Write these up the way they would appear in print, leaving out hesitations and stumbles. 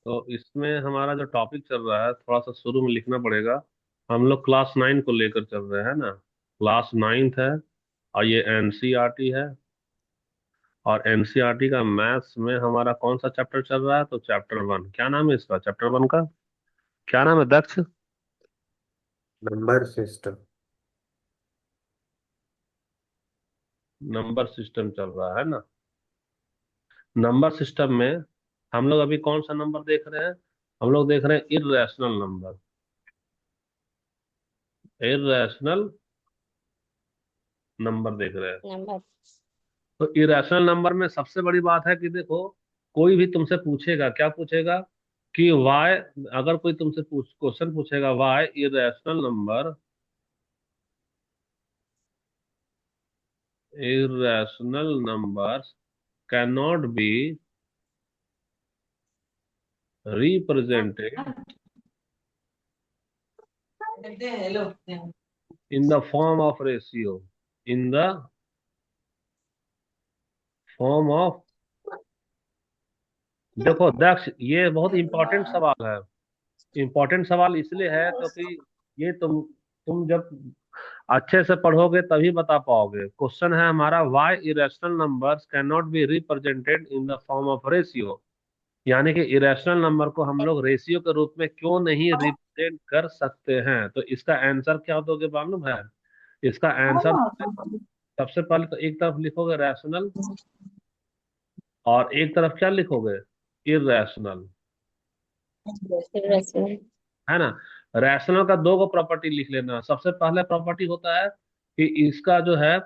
तो इसमें हमारा जो टॉपिक चल रहा है थोड़ा सा शुरू में लिखना पड़ेगा। हम लोग क्लास 9 को लेकर चल रहे हैं ना। क्लास 9th है और ये एनसीईआरटी है। और एनसीईआरटी का मैथ्स में हमारा कौन सा चैप्टर चल रहा है? तो चैप्टर 1। क्या नाम है इसका? चैप्टर 1 का क्या नाम है Daksh? Number system. Number system चल रहा है ना। नंबर सिस्टम में हम लोग अभी कौन सा नंबर देख रहे हैं? हम लोग देख रहे हैं इर्रेशनल नंबर। इर्रेशनल नंबर देख रहे हैं। नंबर। तो इरेशनल नंबर में सबसे बड़ी बात है कि देखो, कोई भी तुमसे पूछेगा, क्या पूछेगा कि वाई। अगर कोई तुमसे क्वेश्चन पूछेगा why irrational numbers can not be represented in the form of ratio, in the form of. देखो दक्ष, ये बहुत इंपॉर्टेंट सवाल है। इंपॉर्टेंट सवाल इसलिए है क्योंकि ये तुम जब अच्छे से पढ़ोगे तभी बता पाओगे। क्वेश्चन है हमारा, why irrational numbers can not be represented in the form of ratio. यानी कि इरेशनल नंबर को हम लोग रेशियो के रूप में क्यों नहीं रिप्रेजेंट कर सकते हैं? तो इसका आंसर क्या दोगे मालूम है? इसका आंसर सबसे पहले तो एक तरफ लिखोगे रैशनल और एक तरफ क्या लिखोगे? इरेशनल। है ना। रैशनल का दो गो प्रॉपर्टी लिख लेना। सबसे पहले प्रॉपर्टी होता है कि इसका जो है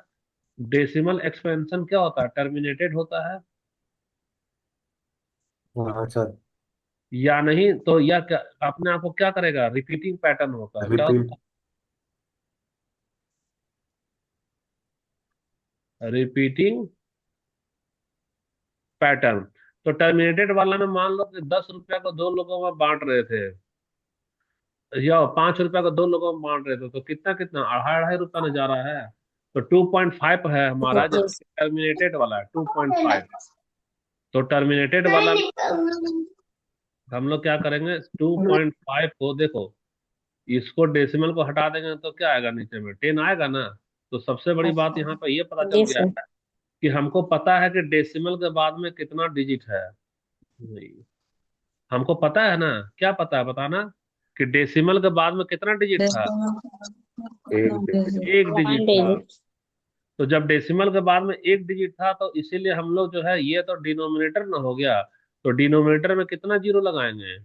डेसिमल एक्सपेंशन क्या होता है? टर्मिनेटेड होता है। हाँ सर। या नहीं तो यह क्या अपने आप को क्या करेगा? रिपीटिंग पैटर्न होता है। क्या रिपीट। होता है? Repeating pattern. तो टर्मिनेटेड वाला में मान लो कि 10 रुपया को दो लोगों में बांट रहे थे, या 5 रुपया को दो लोगों में बांट रहे थे, तो कितना कितना अढ़ाई अढ़ाई रुपया न जा रहा है। तो 2.5 है हमारा, जबकि टर्मिनेटेड वाला है 2.5। तो टर्मिनेटेड वाला में हम लोग क्या करेंगे? 2.5 को देखो, इसको डेसिमल को हटा देंगे तो क्या आएगा? नीचे में 10 आएगा ना। तो सबसे बड़ी बात यहाँ पे ये पता चल जी गया सर। है कि हमको पता है कि डेसिमल के बाद में कितना डिजिट है। नहीं, हमको पता है ना। क्या पता है बताना? कि डेसिमल के बाद में कितना डिजिट था? एक डिजिट। एक डिजिट वन था। डिजिट। तो जब डेसिमल के बाद में एक डिजिट था तो इसीलिए हम लोग जो है, ये तो डिनोमिनेटर ना हो गया। तो डिनोमिनेटर में कितना जीरो लगाएंगे?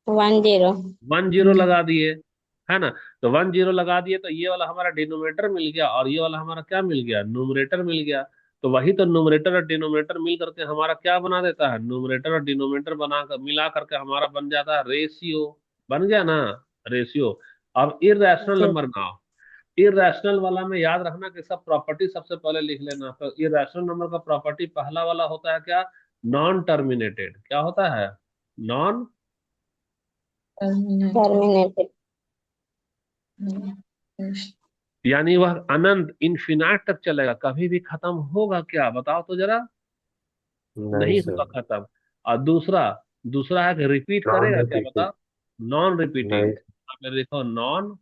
10। 1 जीरो लगा दिए। है ना। तो 1 जीरो लगा दिए तो ये वाला हमारा डिनोमिनेटर मिल गया और ये वाला हमारा क्या मिल गया? न्यूमरेटर मिल गया। तो वही तो न्यूमरेटर और डिनोमिनेटर मिल करके हमारा क्या बना देता है? न्यूमरेटर और डिनोमिनेटर बना कर मिला करके हमारा बन जाता है रेशियो। बन गया ना, रेशियो। अब इररेशनल जी। नंबर ना, इररेशनल वाला में याद रखना कि सब प्रॉपर्टी सबसे पहले लिख लेना। तो इररेशनल नंबर का प्रॉपर्टी पहला वाला होता है क्या? Non terminated. क्या होता है? नॉन। टर्मिनेटेड। यानी वह अनंत इन्फिनाइट तक चलेगा, कभी भी खत्म होगा क्या? बताओ तो जरा। नहीं नहीं होगा सर। खत्म। और दूसरा, दूसरा है कि रिपीट नॉन करेगा क्या? रिपीटेड। बताओ। Non repeating. नहीं। यहाँ पे देखो non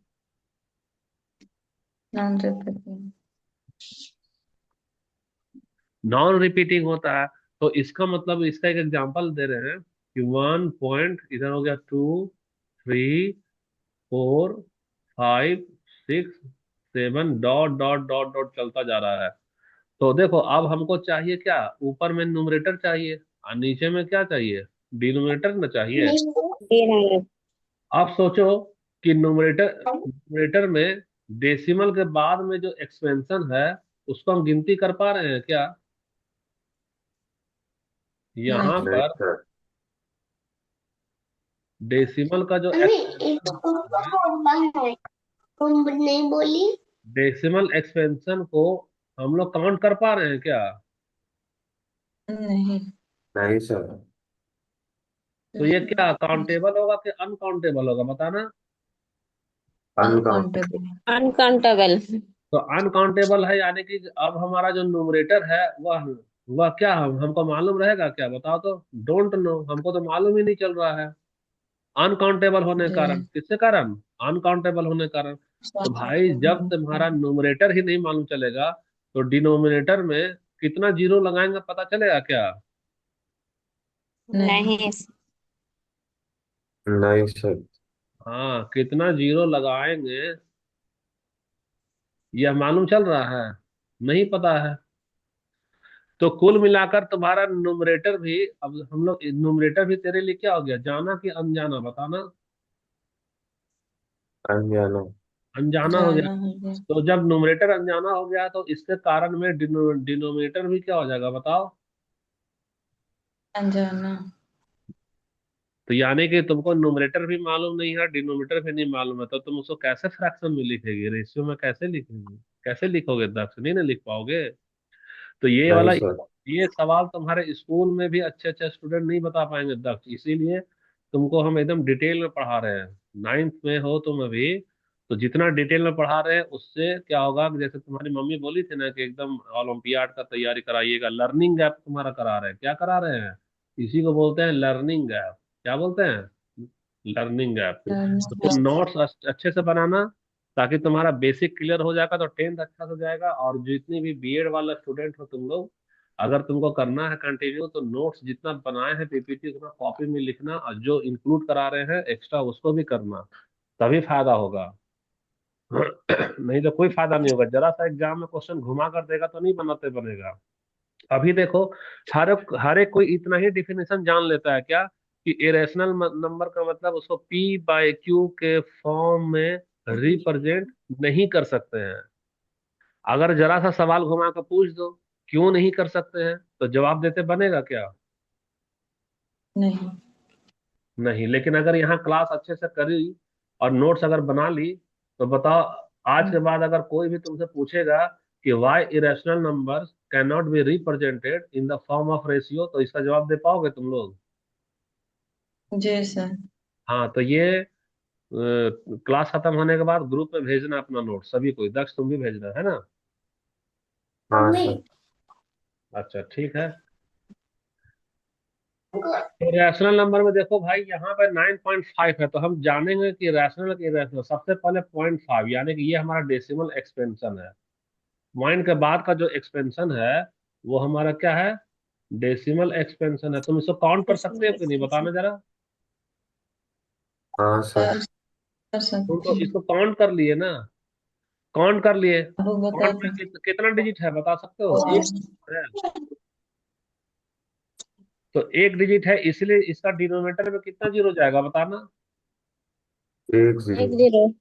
non repeating. Non repeating होता है। तो इसका मतलब, इसका एक एग्जांपल दे रहे हैं कि 1 पॉइंट इधर हो गया, 2, 3, 4, 5, 6, 7 डॉट डॉट डॉट डॉट चलता जा रहा है। तो देखो अब हमको चाहिए क्या? ऊपर में न्यूमरेटर चाहिए और नीचे में क्या चाहिए? डिनोमिनेटर ना चाहिए। डिनोमिनेटर। आप सोचो कि न्यूमरेटर न्यूमरेटर में डेसिमल के बाद में जो एक्सपेंशन है उसको हम गिनती कर पा रहे हैं क्या? यहाँ नहीं पर सर। डेसिमल का जो मम्मी एक्सपेंशन इसको होता है, बाहर तुम नहीं बोली। डेसिमल एक्सपेंशन को हम लोग काउंट कर पा रहे हैं क्या? नहीं। नहीं सर। तो ये क्या काउंटेबल होगा कि अनकाउंटेबल होगा? बताना। अनकाउंटेबल। अनकाउंटेबल। तो अनकाउंटेबल है, यानी कि अब हमारा जो न्यूमरेटर है वह वह क्या हमको मालूम रहेगा क्या, बताओ तो। डोंट नो, हमको तो मालूम ही नहीं चल रहा है। अनकाउंटेबल होने के कारण, जी। किसके कारण? अनकाउंटेबल होने के कारण। तो भाई जब तुम्हारा न्यूमरेटर ही नहीं मालूम चलेगा, तो डिनोमिनेटर में कितना जीरो लगाएंगे पता चलेगा क्या? नहीं। नहीं सर। हाँ, कितना जीरो लगाएंगे यह मालूम चल रहा है? नहीं पता है। तो कुल मिलाकर तुम्हारा न्यूमरेटर भी, अब हम लोग न्यूमरेटर भी तेरे लिए क्या हो गया, जाना कि अनजाना, बताना। अनजाना। अनजाना हो गया। जाना हो गया। तो जब न्यूमरेटर अनजाना हो गया तो इसके कारण में डिनोमिनेटर भी क्या हो जाएगा, बताओ। अनजाना। तो यानी कि तुमको न्यूमरेटर भी मालूम नहीं है, डिनोमिनेटर भी नहीं मालूम है, तो तुम उसको कैसे फ्रैक्शन में लिखेगी, रेशियो में कैसे लिखेगी? कैसे लिखोगे दक्ष, नहीं ना लिख पाओगे। तो ये नहीं वाला, सर। ये सवाल तुम्हारे स्कूल में भी अच्छे अच्छे स्टूडेंट नहीं बता पाएंगे दक्ष, इसीलिए तुमको हम एकदम डिटेल में पढ़ा रहे हैं। नाइन्थ में हो तुम अभी, तो जितना डिटेल में पढ़ा रहे हैं उससे क्या होगा कि जैसे तुम्हारी मम्मी बोली थी ना कि एकदम ओलंपियाड का तैयारी कराइएगा, लर्निंग गैप तुम्हारा करा रहे हैं। क्या करा रहे हैं? इसी को बोलते हैं लर्निंग गैप। क्या बोलते हैं? Learning gap. तो तुम जाना। नोट्स अच्छे से बनाना, ताकि तुम्हारा बेसिक क्लियर हो जाएगा तो टेंथ अच्छा से जाएगा। और जितनी भी बीएड वाला स्टूडेंट हो तुम लोग, अगर तुमको करना है कंटिन्यू, तो नोट्स जितना बनाए हैं पीपीटी उतना कॉपी में लिखना, और जो इंक्लूड करा रहे हैं एक्स्ट्रा उसको भी करना, तभी फायदा होगा। नहीं तो कोई फायदा नहीं होगा। जरा सा एग्जाम में क्वेश्चन घुमा कर देगा तो नहीं बनाते बनेगा। अभी देखो, हर एक कोई इतना ही डिफिनेशन जान लेता है क्या, कि इरेशनल नंबर का मतलब उसको पी बाय क्यू के फॉर्म में रिप्रेजेंट नहीं कर सकते हैं। अगर जरा सा सवाल घुमा कर पूछ दो क्यों नहीं कर सकते हैं, तो जवाब देते बनेगा क्या? नहीं। नहीं। लेकिन अगर यहाँ क्लास अच्छे से करी और नोट्स अगर बना ली, तो बताओ, आज के बाद अगर कोई भी तुमसे पूछेगा कि why irrational numbers can not be represented in the form of ratio, तो इसका जवाब दे पाओगे तुम लोग? जी सर। हाँ, तो ये क्लास खत्म होने के बाद ग्रुप में भेजना अपना नोट सभी को। दक्ष तुम भी भेजना है ना? हाँ सर। अच्छा ठीक है। तो रैशनल नंबर में देखो भाई, यहाँ पे 9.5 है, तो हम जानेंगे कि रैशनल की रैशनल सबसे पहले 0.5, यानी कि ये हमारा डेसिमल एक्सपेंशन है। पॉइंट के बाद का जो एक्सपेंशन है वो हमारा क्या है, डेसिमल एक्सपेंशन है। तुम इसको काउंट कर सकते हो कि नहीं, बताना जरा। हाँ सर। कर तुम सकते तो हैं। इसको काउंट कर लिए ना, काउंट कर लिए। अब वो बता काउंट में दो। कितना डिजिट है बता सकते हो, एक और है। तो एक डिजिट है, इसलिए इसका डिनोमिनेटर में कितना जीरो जाएगा, बताना। एक जीरो। एक जीरो।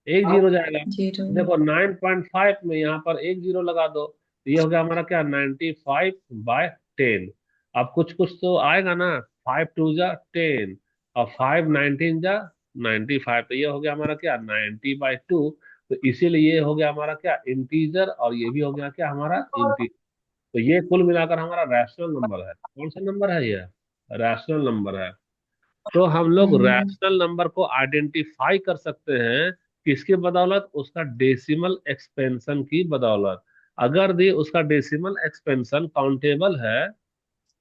एक जीरो जाएगा। जीरो। देखो 9.5 में यहाँ पर एक जीरो लगा दो, तो ये हो गया हमारा क्या, 95/10। अब कुछ कुछ तो आएगा ना, 5 2 जा 10, और 5 19 जा 95, तो ये हो गया हमारा क्या, 90/2। तो इसीलिए ये हो गया हमारा क्या, इंटीजर, और ये भी हो गया क्या हमारा इंटीजर। तो ये कुल मिलाकर हमारा रैशनल नंबर है। कौन सा नंबर है ये? रैशनल नंबर है। तो हम लोग हम्म। रैशनल नंबर को आइडेंटिफाई कर सकते हैं किसकी बदौलत, उसका डेसिमल एक्सपेंशन की बदौलत। अगर भी उसका डेसिमल एक्सपेंशन काउंटेबल है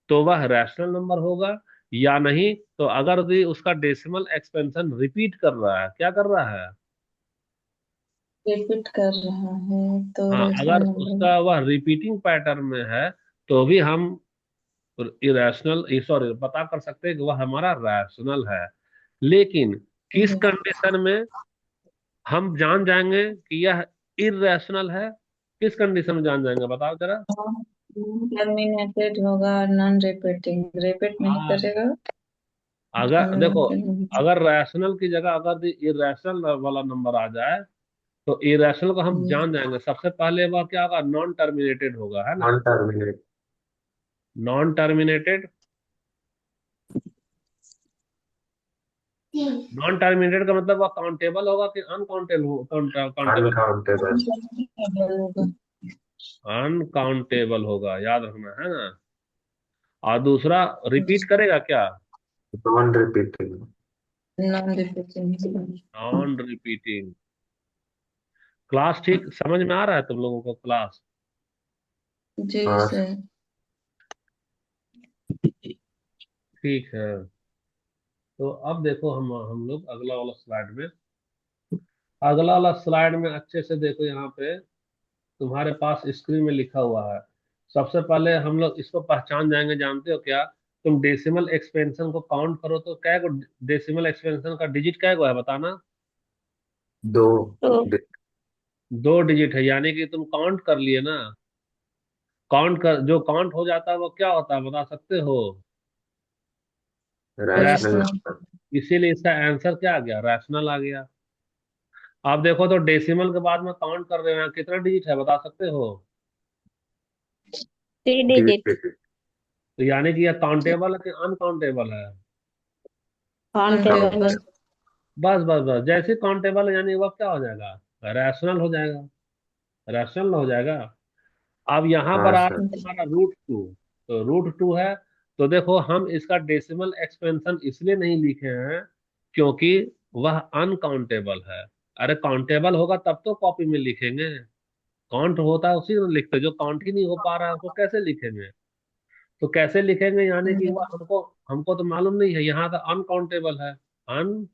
तो वह रैशनल नंबर होगा, या नहीं तो अगर भी उसका डेसिमल एक्सपेंशन रिपीट कर रहा है, क्या कर रहा है, रिपीट कर रहा है तो हाँ, रेशनल अगर नंबर। उसका वह रिपीटिंग पैटर्न में है, तो भी हम इरेशनल, सॉरी, पता कर सकते हैं कि वह हमारा रैशनल है। लेकिन किस कंडीशन में हम जान जाएंगे कि यह इर्रेशनल है? किस कंडीशन में जान जाएंगे, बताओ जरा। टर्मिनेटेड होगा और नॉन रिपीटिंग, रिपीट नहीं हाँ, करेगा। अगर देखो, अगर रैशनल की जगह अगर इरेशनल वाला नंबर आ जाए, तो इरेशनल को हम जान जाएंगे सबसे पहले वह क्या होगा, नॉन टर्मिनेटेड होगा, है ना। Non terminate. Non terminated, non terminated का मतलब वह काउंटेबल होगा कि अनकाउंटेबल, काउंटेबल, अनकाउंटेबल। होगा। अनकाउंटेबल होगा, याद रखना है ना। और दूसरा, रिपीट करेगा क्या? Non repeating. Non repeating. Non repeating. Class ठीक समझ में आ रहा है तुम लोगों को, क्लास? जी हाँ सर। ठीक है। तो अब देखो हम लोग अगला वाला स्लाइड में, अगला वाला स्लाइड में अच्छे से देखो, यहाँ पे तुम्हारे पास स्क्रीन में लिखा हुआ है। सबसे पहले हम लोग इसको पहचान जाएंगे, जानते हो क्या? तुम डेसिमल एक्सपेंशन को काउंट करो तो क्या को, डेसिमल एक्सपेंशन का डिजिट क्या है बताना। दो। तो दो डिजिट है, यानी कि तुम काउंट कर लिए ना। काउंट कर, जो काउंट हो जाता है वो क्या होता है बता सकते हो? Rational rational. नंबर। इसीलिए इसका आंसर क्या आ गया? रैशनल आ गया। आप देखो तो डेसिमल के बाद में काउंट कर रहे हैं, कितना डिजिट है बता सकते हो? 3 डिजिट। तो यानी कि यह काउंटेबल है कि अनकाउंटेबल है? काउंटेबल। काउंट। बस बस बस, जैसे काउंटेबल है यानी वह क्या हो जाएगा? रैशनल हो जाएगा। रैशनल हो जाएगा। अब यहाँ पर हाँ आ रहा सर। है तुम्हारा रूट 2। तो रूट 2 है। तो देखो हम इसका डेसिमल एक्सपेंशन इसलिए नहीं लिखे हैं क्योंकि वह अनकाउंटेबल है। अरे काउंटेबल होगा तब तो कॉपी में लिखेंगे। काउंट होता है उसी में लिखते, जो काउंट ही नहीं हो पा रहा है उसको कैसे लिखेंगे? तो कैसे लिखेंगे, यानी कि वह हमको हमको तो मालूम नहीं है, यहाँ तो अनकाउंटेबल है। अन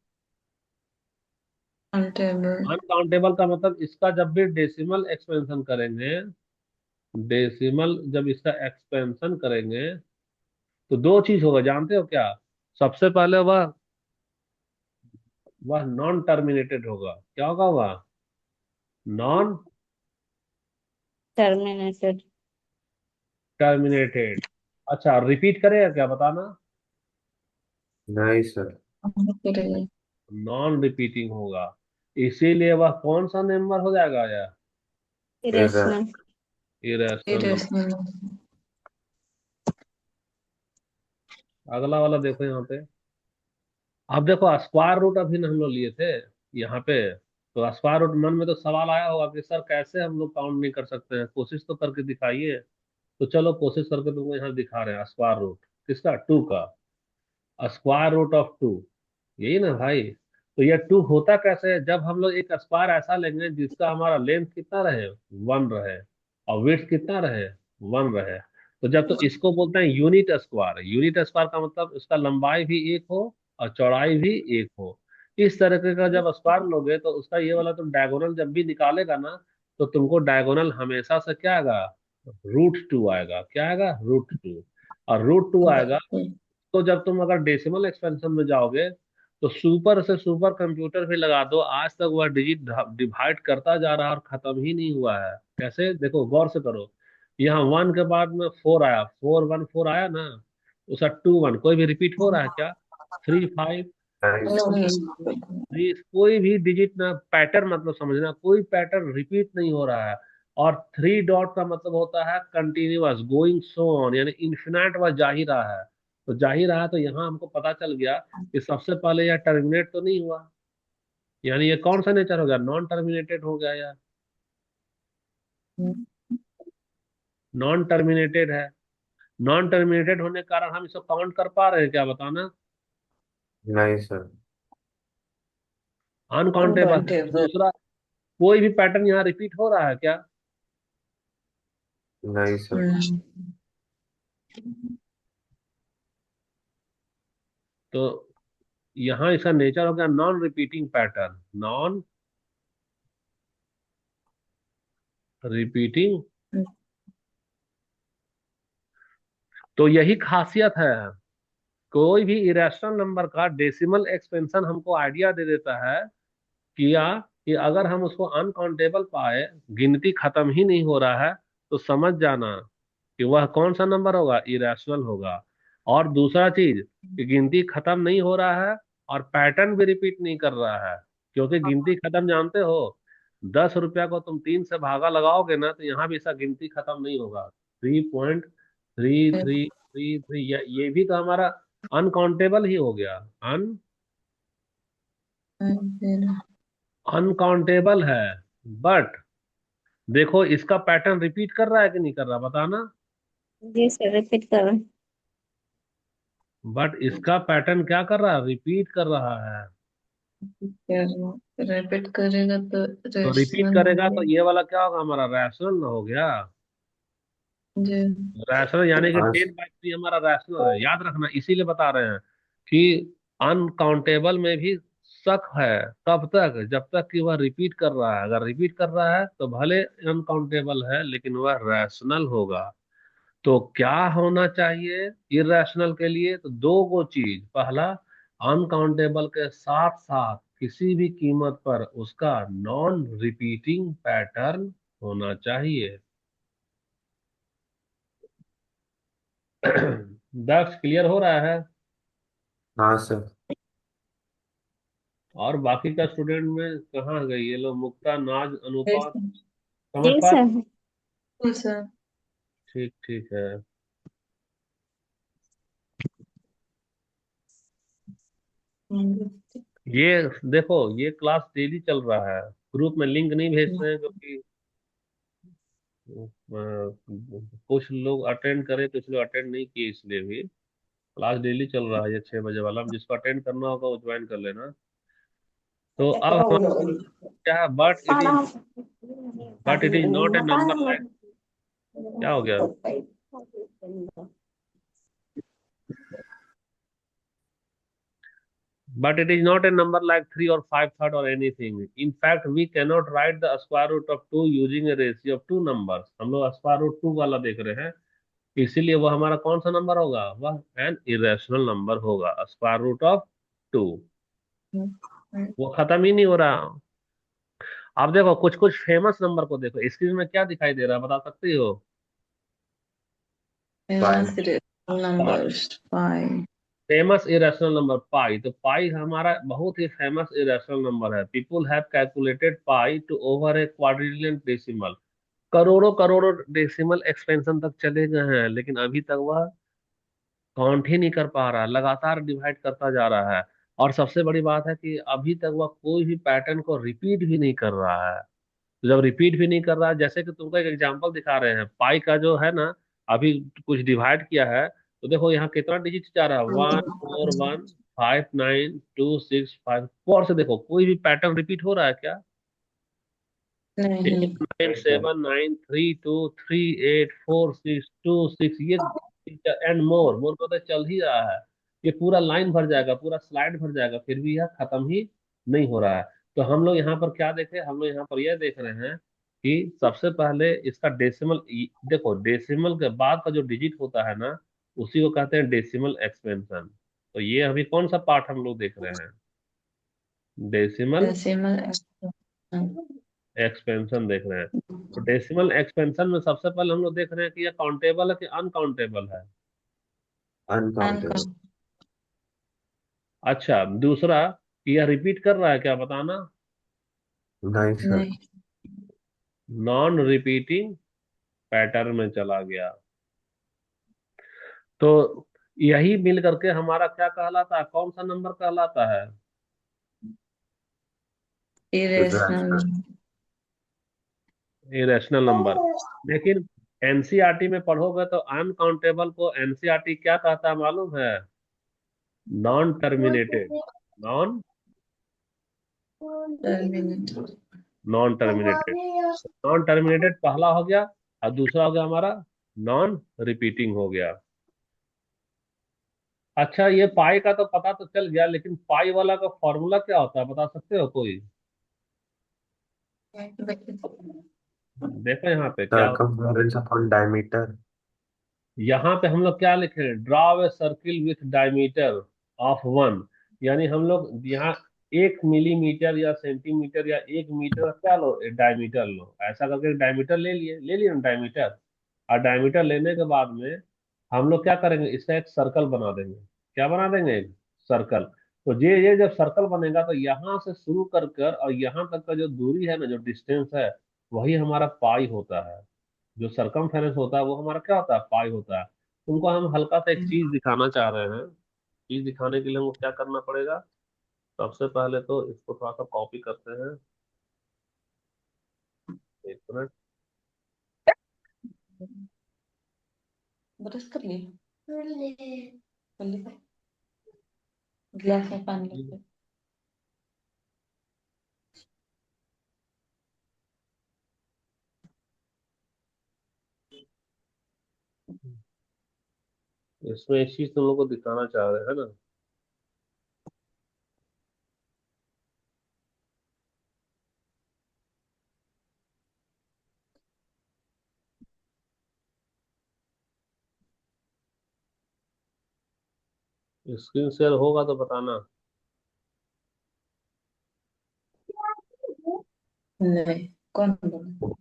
काउंटेबल। अनकाउंटेबल का मतलब इसका जब भी डेसिमल एक्सपेंशन करेंगे, डेसिमल जब इसका एक्सपेंशन करेंगे तो दो चीज होगा, जानते हो क्या? सबसे पहले वह नॉन टर्मिनेटेड होगा। क्या होगा वह? Non terminated. टर्मिनेटेड। अच्छा, रिपीट करेगा क्या बताना? नहीं सर। नॉन रिपीटिंग होगा। इसीलिए वह कौन सा नंबर हो जाएगा यार? Irrational. Irrational. Irrational number. Irrational. अगला वाला देखो यहाँ पे। अब देखो स्क्वायर रूट अभी न हम लोग लिए थे यहाँ पे। तो स्क्वायर रूट मन में तो सवाल आया होगा कि सर कैसे हम लोग काउंट नहीं कर सकते हैं, कोशिश तो करके दिखाइए। तो चलो कोशिश करके तुमको यहाँ दिखा रहे हैं स्क्वायर रूट किसका, 2 का। स्क्वायर रूट ऑफ 2, यही ना भाई? तो ये 2 होता कैसे है? जब हम लोग एक स्क्वायर ऐसा लेंगे जिसका हमारा लेंथ कितना रहे, 1 रहे, और विड्थ कितना रहे, 1 रहे। तो जब तो इसको बोलते हैं यूनिट स्क्वायर। यूनिट स्क्वायर का मतलब उसका लंबाई भी एक हो और चौड़ाई भी एक हो। इस तरीके का जब स्क्वायर लोगे तो उसका ये वाला तुम डायगोनल जब भी निकालेगा ना, तो तुमको डायगोनल हमेशा से क्या आएगा? रूट 2 आएगा। क्या आएगा? रूट 2। और रूट 2 आएगा। तो जब तुम अगर डेसिमल एक्सपेंशन में जाओगे तो सुपर से सुपर कंप्यूटर भी लगा दो, आज तक वह डिजिट डिवाइड करता जा रहा है और खत्म ही नहीं हुआ है। कैसे? देखो गौर से करो। यहाँ 1 के बाद में 4 आया, 4 1 4 आया ना, उसका 2 1 कोई भी रिपीट हो रहा है क्या? 3 5 नहीं थ्री, कोई भी डिजिट ना पैटर्न, मतलब समझना कोई पैटर्न रिपीट नहीं हो रहा है। और 3 डॉट का मतलब होता है कंटिन्यूअस गोइंग सो ऑन, यानी इन्फिनाइट वह जा ही रहा है। तो जा ही रहा है, तो यहाँ हमको पता चल गया कि सबसे पहले यह टर्मिनेट तो नहीं हुआ, यानी ये कौन सा नेचर हो गया? नॉन टर्मिनेटेड हो गया यार। नॉन टर्मिनेटेड है। नॉन टर्मिनेटेड होने के कारण हम इसको काउंट कर पा रहे हैं क्या बताना? नहीं सर। अनकाउंटेबल है। अनकाउंटेबल। दूसरा, कोई भी पैटर्न यहाँ रिपीट हो रहा है क्या? नहीं सर। तो यहाँ इसका नेचर हो गया non repeating pattern. Non repeating. तो यही खासियत है। कोई भी इरेशनल नंबर का डेसिमल एक्सपेंशन हमको आइडिया दे देता है किया कि अगर हम उसको अनकाउंटेबल पाए, गिनती खत्म ही नहीं हो रहा है, तो समझ जाना कि वह कौन सा नंबर होगा? इरेशनल होगा। और दूसरा चीज कि गिनती खत्म नहीं हो रहा है और पैटर्न भी रिपीट नहीं कर रहा है। क्योंकि गिनती खत्म जानते हो, 10 रुपया को तुम 3 से भागा लगाओगे ना तो यहाँ भी इसका गिनती खत्म नहीं होगा। 3.3333, ये भी तो हमारा अनकाउंटेबल ही हो गया। अनकाउंटेबल है। बट देखो इसका पैटर्न रिपीट कर रहा है कि नहीं कर रहा बताना? जी सर, रिपीट करो। बट इसका पैटर्न क्या कर रहा है? रिपीट कर रहा है। रिपीट करेगा तो तो रिपीट रेशनल हो करेगा गया। तो ये वाला क्या होगा? हमारा रैशनल ना हो गया। जी। रैशनल यानी कि हाँ 10/3 हमारा रैशनल है, याद रखना, इसीलिए बता रहे हैं कि अनकाउंटेबल में भी शक है। कब तक? जब तक कि वह रिपीट कर रहा है। अगर रिपीट कर रहा है तो भले अनकाउंटेबल है लेकिन वह रैशनल होगा। तो क्या होना चाहिए इरेशनल के लिए? तो दो गो चीज। पहला, अनकाउंटेबल के साथ साथ किसी भी कीमत पर उसका नॉन रिपीटिंग पैटर्न होना चाहिए। दक्ष, क्लियर हो रहा है? हाँ सर। और बाकी का स्टूडेंट में कहाँ गई ये लोग? मुक्ता, नाज, यस अनुपा, सर। समझ यस पा रहे? सर। बिल्कुल सर। ठीक ठीक है। ये देखो, ये क्लास डेली चल रहा है। ग्रुप में लिंक नहीं भेजते हैं क्योंकि कुछ लोग अटेंड करे, कुछ लोग अटेंड नहीं किए, इसलिए भी क्लास डेली चल रहा है। ये 6 बजे वाला, जिसको अटेंड करना होगा वो ज्वाइन कर लेना। तो अब हमारा क्या है? But it is not a number like, क्या हो गया? But it is not a number like 3 or 5 third or anything. In fact, we cannot write the square root of 2 using a ratio of two numbers. हम लोग square root 2 वाला देख रहे हैं, इसीलिए वह हमारा कौन सा नंबर होगा? वह एन इरेशनल नंबर होगा, स्क्वायर रूट ऑफ 2। वो खत्म ही नहीं हो रहा। अब देखो कुछ कुछ फेमस नंबर को देखो, स्क्रीन में क्या दिखाई दे रहा है, बता सकती हो? Famous numbers 5। Famous irrational number pi. तो पाई हमारा बहुत ही फेमस इरेशनल नंबर है। People have calculated pi to over a quadrillion decimal. करोड़ों करोड़ों डेसिमल एक्सपेंशन तक चले गए हैं, लेकिन अभी तक वह काउंट ही नहीं कर पा रहा, लगातार डिवाइड करता जा रहा है। और सबसे बड़ी बात है कि अभी तक वह कोई भी पैटर्न को रिपीट भी नहीं कर रहा है। तो जब रिपीट भी नहीं कर रहा है, जैसे कि तुमको एक एग्जांपल दिखा रहे हैं, पाई का जो है ना, अभी कुछ डिवाइड किया है तो देखो यहाँ कितना डिजिट जा रहा है, 1 4 1 5 9 2 6 5 4 से देखो कोई भी पैटर्न रिपीट हो रहा है क्या? नहीं। 8 9 7 9 3 2 3 8 4 6 2 6, ये एंड मोर मोर को तो चल ही रहा है। ये पूरा लाइन भर जाएगा, पूरा स्लाइड भर जाएगा, फिर भी यह खत्म ही नहीं हो रहा है। तो हम लोग यहाँ पर क्या देखे? हम लोग यहाँ पर यह देख रहे हैं कि सबसे पहले इसका डेसिमल, देखो डेसिमल के बाद का जो डिजिट होता है ना, उसी को कहते हैं डेसिमल एक्सपेंशन। तो ये अभी कौन सा पार्ट हम लोग देख रहे हैं? Decimal decimal. एक्सपेंशन देख रहे हैं। तो डेसिमल एक्सपेंशन में सबसे पहले हम लोग देख रहे हैं कि यह काउंटेबल है कि अनकाउंटेबल है। अनकाउंटेबल। अच्छा, दूसरा, कि यह रिपीट कर रहा है क्या, बताना? नहीं सर। नहीं। नॉन रिपीटिंग पैटर्न में चला गया। तो यही मिल करके हमारा क्या कहलाता है, कौन सा नंबर कहलाता है? इरेशनल। इरेशनल। Irrational number. लेकिन एनसीईआरटी में पढ़ोगे तो अनकाउंटेबल को एनसीईआरटी क्या कहता है मालूम है? Non terminated. Non terminated. Non terminated. Non terminated पहला हो गया, और दूसरा हो गया हमारा नॉन रिपीटिंग हो गया। अच्छा, ये पाई का तो पता तो चल गया, लेकिन पाई वाला का फॉर्मूला क्या होता है, बता सकते हो कोई? देखो यहाँ पे क्या होता सर्कमफ्लोरेंस अपॉन डायमीटर। है। यहाँ पे हम लोग क्या लिखे? Draw a circle with diameter of 1। यानी हम लोग यहाँ 1 मिलीमीटर या सेंटीमीटर या 1 मीटर क्या लो, डायमीटर लो, ऐसा करके डायमीटर ले लिए ना डायमीटर। और डायमीटर लेने के बाद में हम लोग क्या करेंगे, इसका एक सर्कल बना देंगे। क्या बना देंगे? एक सर्कल। तो ये जब सर्कल बनेगा तो यहाँ से शुरू कर कर और यहाँ तक का जो दूरी है ना, जो डिस्टेंस है, वही हमारा पाई होता है। जो सरकमफेरेंस होता है वो हमारा क्या होता है? पाई होता है। तुमको हम हल्का सा एक चीज दिखाना चाह रहे हैं। चीज दिखाने के लिए हमको क्या करना पड़ेगा? सबसे पहले तो इसको थोड़ा सा कॉपी करते हैं। एक मिनट। ब्रश कर लिए? कर लिए। गिलास में पानी लेके। इसमें एक चीज तुम लोग को दिखाना चाह रहे हैं ना। स्क्रीन शेयर होगा तो बताना। नहीं, कौन बोला?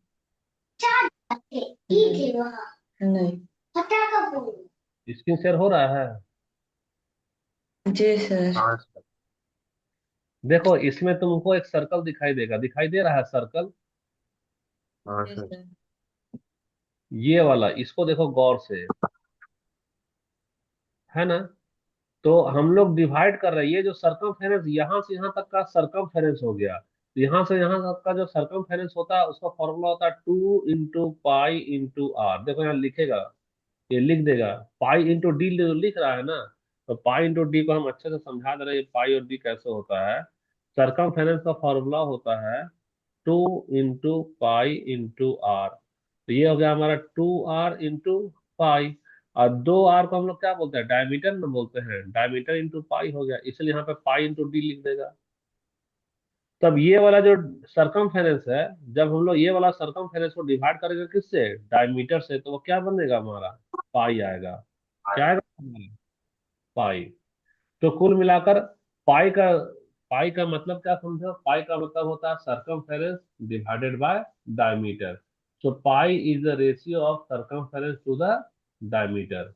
नहीं नहीं। स्क्रीन शेयर हो रहा है। जी सर। हाँ सर। देखो इसमें तुमको एक सर्कल दिखाई देगा, दिखाई दे रहा है सर्कल। हाँ जी सर। सर। ये वाला, इसको देखो गौर से, है ना। तो हम लोग डिवाइड कर रहे हैं, ये जो सरकमफेरेंस यहाँ से यहाँ तक का सरकमफेरेंस हो गया, तो यहाँ से यहाँ तक का जो सरकमफेरेंस होता है उसका फॉर्मूला होता है 2 × पाई × आर। देखो यहाँ लिखेगा, ये लिख देगा, पाई × डी जो लिख रहा है ना। तो पाई × डी को हम अच्छे से समझा दे रहे हैं, पाई और डी कैसे होता है। सरकमफेरेंस का फॉर्मूला होता है 2 × पाई × आर। तो ये हो गया हमारा 2r × पाई। और 2r को हम लोग क्या बोलते हैं, डायमीटर में बोलते हैं, डायमीटर × पाई हो गया, इसलिए यहाँ पे पाई × डी लिख देगा। तब ये वाला जो सरकमफेरेंस है, जब हम लोग ये वाला सरकमफेरेंस को डिवाइड करेंगे किससे, डायमीटर से, तो वो क्या बनेगा हमारा, पाई आएगा। क्या आएगा, पाई। तो कुल मिलाकर पाई का पाई का मतलब क्या समझो, पाई का मतलब होता है circumference divided by diameter. So pi is the ratio of circumference to the diameter.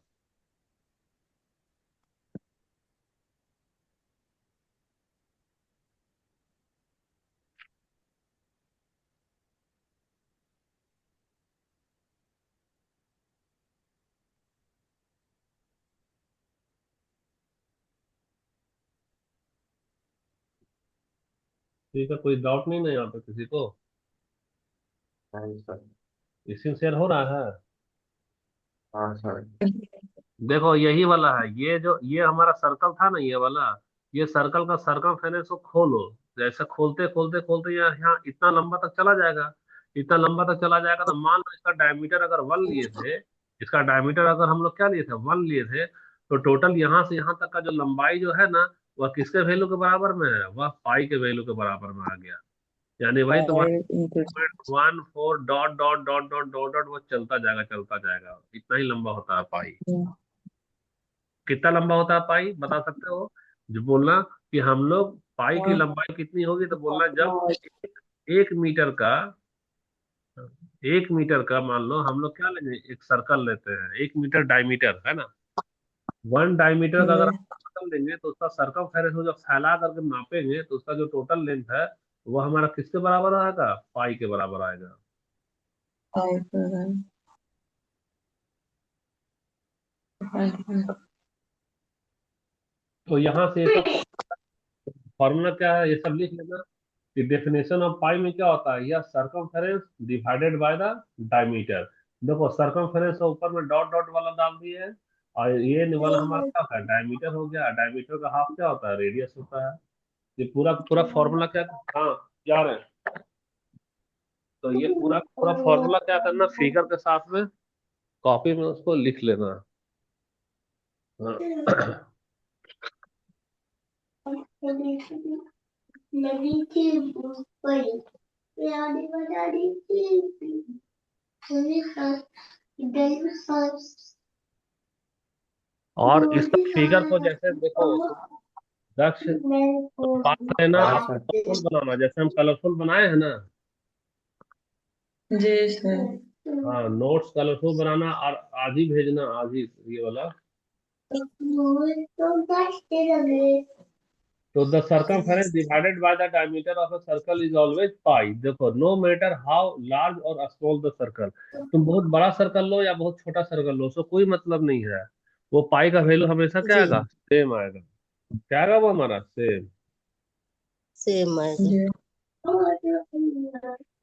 ठीक है, कोई डाउट नहीं ना यहाँ पे किसी को। नहीं सर। सिंसियर हो रहा है। हाँ सर। देखो यही वाला है, ये जो ये हमारा सर्कल था ना, ये वाला, ये सर्कल का सरकमफेरेंस को खोलो। जैसे खोलते खोलते खोलते यहाँ यहाँ इतना लंबा तक चला जाएगा। इतना लंबा तक चला जाएगा तो मान लो इसका डायमीटर अगर 1 लिए थे, इसका डायमीटर अगर हम लोग क्या लिए थे, 1 लिए थे, तो टोटल यहाँ से यहाँ तक का जो लंबाई जो है ना, वह किसके वैल्यू के बराबर में है, वह पाई के वैल्यू के बराबर में आ गया। यानी वही तुम्हारा pi into. 1 4 dot dot dot dot dot dot वो चलता जाएगा, इतना ही लंबा होता है पाई। कितना लंबा होता है पाई, बता सकते हो। जो बोलना कि हम लोग पाई की लंबाई कितनी होगी, तो बोलना जब 1 मीटर का, 1 मीटर का मान लो हम लोग क्या लेंगे, एक सर्कल लेते हैं, 1 मीटर डायमीटर है ना। 1 डायमीटर का अगर हम सर्कल लेंगे तो उसका सर्कमफेरेंस को जब फैला करके नापेंगे तो उसका जो टोटल लेंथ है वो हमारा किसके बराबर आएगा, पाई के बराबर आएगा। पाई पर तो यहाँ से ये सब फॉर्मूला क्या है, ये सब लिख लेना कि डेफिनेशन ऑफ पाई में क्या होता है, यह circumference divided by the diameter. देखो सरकमफेरेंस का ऊपर में डॉट डॉट वाला डाल दिए है, और ये वाला हमारा क्या होता है, डायमीटर हो गया। डायमीटर का हाफ क्या होता है, रेडियस होता है। ये पूरा पूरा फॉर्मूला क्या, हाँ क्या रहे हैं। तो ये पूरा पूरा फॉर्मूला क्या करना, फिगर के साथ में कॉपी में उसको लिख लेना। हाँ। और इसका फिगर को जैसे देखो तुम दक्ष, पास लेना हाँ और सर। कलरफुल बनाना, जैसे हम कलरफुल बनाए हैं ना। जी सर। हाँ नोट्स कलरफुल बनाना और आज ही भेजना, आज ही ये वाला। तो the circumference divided by the diameter of a circle is always pi. देखो नो मैटर हाउ लार्ज और स्मॉल द सर्कल, तुम बहुत बड़ा सर्कल लो या बहुत छोटा सर्कल लो, उसको कोई मतलब नहीं है। वो पाई का वैल्यू हमेशा क्या जी आएगा, सेम आएगा। क्या आएगा वो हमारा सेम। सेम आएगा। जी।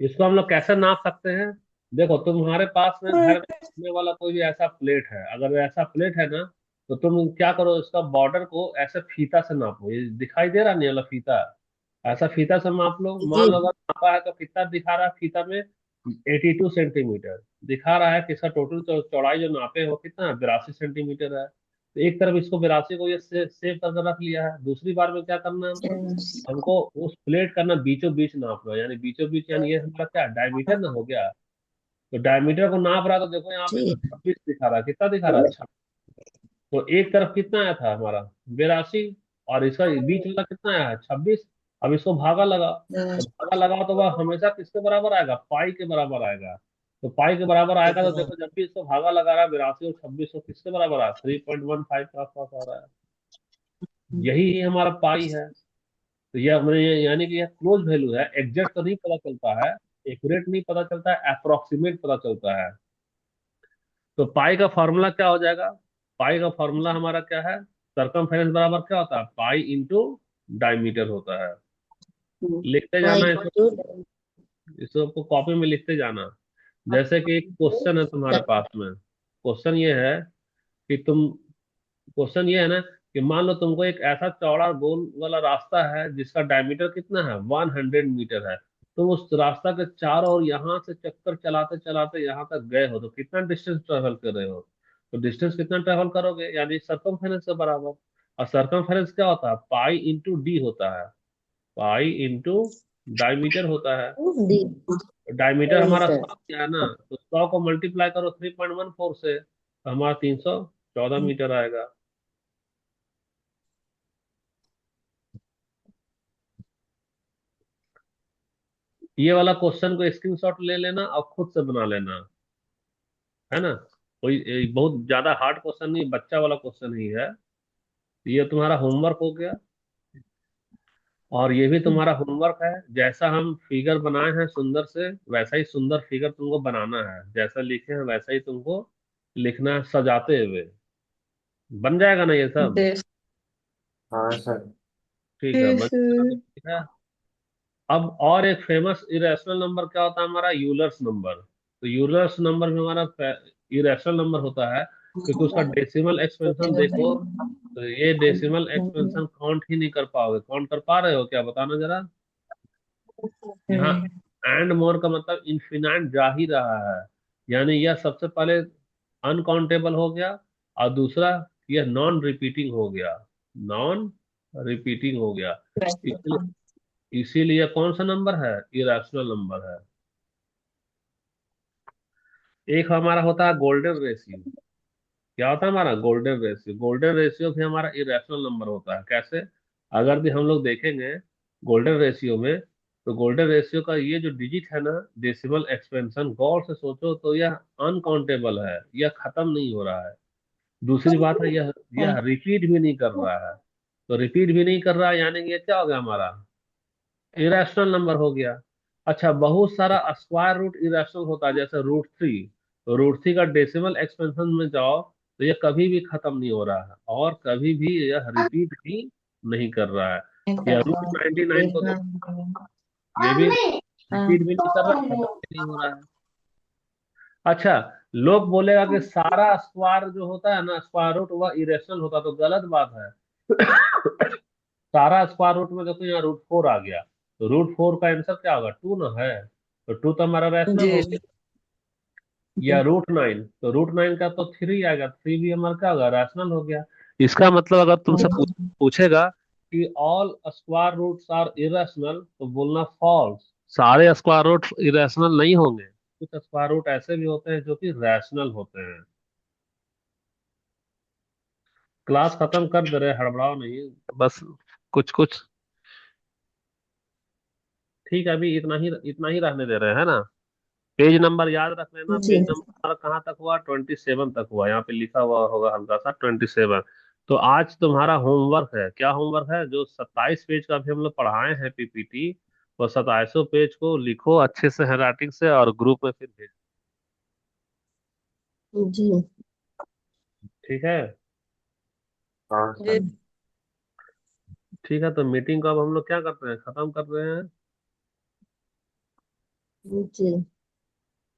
इसको हम लोग कैसे नाप सकते हैं, देखो तुम्हारे पास में घर में रखने वाला कोई भी ऐसा प्लेट है, अगर ऐसा प्लेट है ना, तो तुम क्या करो, इसका बॉर्डर को ऐसे फीता से नापो, ये दिखाई दे रहा नहीं वाला फीता, ऐसा फीता से माप लो। मान जी लो अगर नापा है तो कितना दिखा रहा है फीता में, 82 सेंटीमीटर दिखा रहा है कि इसका टोटल चौड़ाई जो नापे हैं वो कितना है, 82 सेंटीमीटर है। तो एक तरफ इसको 82 को ये सेव करके रख लिया है। दूसरी बार में क्या करना है हमको, हमको उस प्लेट का ना बीचों बीच नापना है, यानी बीचों बीच, यानी ये हमारा क्या डायमीटर ना हो गया। तो डायमीटर को नाप रहा है, तो देखो यहाँ पे तो जी 26 दिखा रहा है, कितना दिखा रहा है, 26। तो एक तरफ कितना आया था हमारा, 82, और इसका बीच वाला कितना आया है, 26। अब इसको भागा लगा, तो भागा लगा तो वह हमेशा किसके बराबर आएगा, पाई के बराबर आएगा। तो पाई के बराबर आएगा, तो देखो जब भी इसको भागा लगा रहा है 82 और 26, तो किसके बराबर आ 3.15 के आसपास आ रहा है। यही ही हमारा पाई है। तो यह यानी कि यह क्लोज वैल्यू है, एग्जैक्ट तो नहीं पता चलता है, एक्यूरेट नहीं पता चलता है, अप्रोक्सीमेट पता चलता है। तो पाई का फॉर्मूला क्या हो जाएगा, पाई का फॉर्मूला हमारा क्या है, सरकमफेरेंस बराबर क्या होता है, पाई इंटू डायमीटर होता है। लिखते जाना पाई इसको, टू इसको कॉपी में लिखते जाना। जैसे कि एक क्वेश्चन है तुम्हारे पास में, क्वेश्चन ये है कि तुम, क्वेश्चन ये है ना कि मान लो तुमको एक ऐसा चौड़ा गोल वाला रास्ता है जिसका डायमीटर कितना है, 100 मीटर है। तुम उस रास्ता के चारों ओर यहाँ से चक्कर चलाते चलाते यहाँ तक गए हो, तो कितना डिस्टेंस ट्रेवल कर रहे हो, तो डिस्टेंस कितना ट्रेवल करोगे, यानी सरकमफेरेंस के बराबर। और सरकमफेरेंस क्या होता है, पाई इंटू डी होता है, पाई इंटू डायमीटर होता है। डी डायमीटर हमारा मीटर 100 क्या है ना, तो 100 को मल्टीप्लाई करो 3.14 से, तो हमारा 314 मीटर आएगा। ये वाला क्वेश्चन को स्क्रीनशॉट ले लेना और खुद से बना लेना, है ना। कोई बहुत ज्यादा हार्ड क्वेश्चन नहीं, बच्चा वाला क्वेश्चन ही है। ये तुम्हारा होमवर्क हो गया, और ये भी तुम्हारा होमवर्क है। जैसा हम फिगर बनाए हैं सुंदर से, वैसा ही सुंदर फिगर तुमको बनाना है, जैसा लिखे हैं वैसा ही तुमको लिखना है, सजाते हुए। बन जाएगा ना ये सब, This हाँ सर। ठीक है, बन is जाएगा तो ठीक है। अब और एक फेमस इरेशनल नंबर क्या होता है हमारा, यूलर्स नंबर। तो यूलर्स नंबर में हमारा इरेशनल नंबर होता है, क्योंकि उसका डेसिमल एक्सपेंशन देखो, तो ये डेसिमल एक्सपेंशन काउंट ही नहीं कर पाओगे। काउंट कर पा रहे हो क्या, बताना जरा। यहाँ एंड मोर का मतलब इन्फिनाइट जा ही रहा है, यानी यह सबसे पहले अनकाउंटेबल हो गया, और दूसरा यह नॉन रिपीटिंग हो गया, नॉन रिपीटिंग हो गया। इसलिए इसीलिए कौन सा नंबर है, इरेशनल नंबर है। एक हमारा होता है गोल्डन रेशियो। क्या होता है हमारा गोल्डन रेशियो, गोल्डन रेशियो भी हमारा इरेशनल नंबर होता है। कैसे, अगर भी हम लोग देखेंगे गोल्डन रेशियो में, तो गोल्डन रेशियो का ये जो डिजिट है ना, डेसिमल एक्सपेंशन, गौर से सोचो तो यह अनकाउंटेबल है, यह खत्म नहीं हो रहा है। दूसरी बात है, यह रिपीट भी नहीं कर रहा है। तो रिपीट भी नहीं कर रहा है, यानी कि ये क्या हो गया हमारा, इरेशनल नंबर हो गया। अच्छा, बहुत सारा स्क्वायर रूट इरेशनल होता है, जैसे √3। तो √3 का डेसिमल एक्सपेंशन में जाओ, तो ये कभी भी खत्म नहीं हो रहा है, और कभी भी यह रिपीट भी नहीं कर रहा है। या √99 को देखो, ये भी रिपीट भी नहीं कर रहा, खत्म भी नहीं हो रहा है। अच्छा, लोग बोलेगा कि सारा स्क्वायर जो होता है ना, स्क्वायर रूट, वह इरेशनल होता, तो गलत बात है। सारा स्क्वायर रूट में देखो, यहाँ √4 आ गया, तो √4 का आंसर क्या होगा, 2 ना है। तो 2 तो हमारा रैशनल हो Yes. गया। या √9, तो √9 का तो 3 आएगा, 3 भी हमारा क्या होगा, रैशनल हो गया। इसका मतलब अगर तुमसे पूछेगा कि all square roots are irrational, तो बोलना फॉल्स, सारे स्क्वायर रूट इरेशनल नहीं होंगे। कुछ स्क्वायर रूट ऐसे भी होते हैं जो कि रैशनल होते हैं। क्लास खत्म कर दे रहे, हड़बड़ाओ नहीं, बस कुछ कुछ। ठीक है, अभी इतना ही रहने दे रहे हैं ना। पेज नंबर याद रख लेना, जी पेज नंबर कहाँ तक हुआ, 27 तक हुआ, यहाँ पे लिखा हुआ होगा हल्का सा 27। तो आज तुम्हारा होमवर्क है, क्या होमवर्क है, जो 27 पेज का भी हम लोग पढ़ाए हैं पीपीटी, वो 27 पेज को लिखो अच्छे से हैंडराइटिंग से, और ग्रुप में फिर भेजो। जी ठीक है, हाँ जी सर। ठीक है। तो मीटिंग को अब हम लोग क्या करते हैं, खत्म कर रहे हैं। जी